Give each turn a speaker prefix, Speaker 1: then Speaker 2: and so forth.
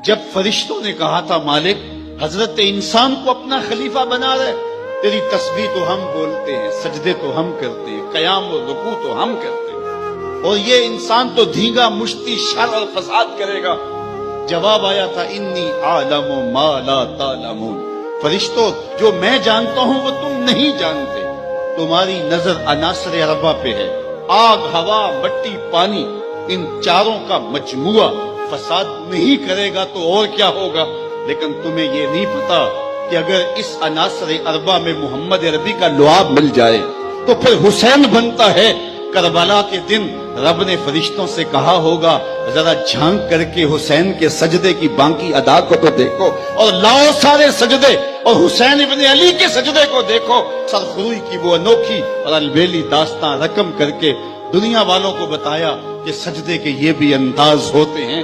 Speaker 1: जब फरिश्तों ने कहा था मालिक हजरत इंसान को अपना खलीफा बना रहे, तेरी तस्बीह तो हम बोलते हैं, सजदे तो हम करते हैं, कयाम और रुकू तो हम करते हैं, और ये इंसान तो धींगा मुश्ती शर और फसाद करेगा। जवाब आया था इन्नी आलमु मा ला तालमून, फरिश्तों जो मैं जानता हूं वो तुम नहीं जानते। तुम्हारी नजर अनासर अरबा पे है, आग हवा मट्टी पानी इन चारों का मजमुआ फसाद नहीं करेगा तो और क्या होगा। लेकिन तुम्हें ये नहीं पता कि अगर इस अनासर अरबा में मोहम्मद अरबी का लुआब मिल जाए तो फिर हुसैन बनता है। करबला के दिन रब ने फरिश्तों से कहा होगा जरा झांक करके हुसैन के सजदे की बाकी अदा को तो देखो, और लाओ सारे सजदे और हुसैन इब्ने अली के सजदे को देखो। सरखुई की वो अनोखी और अलबेली दास्तां रकम करके दुनिया वालों को बताया कि सजदे के ये भी अंदाज होते हैं।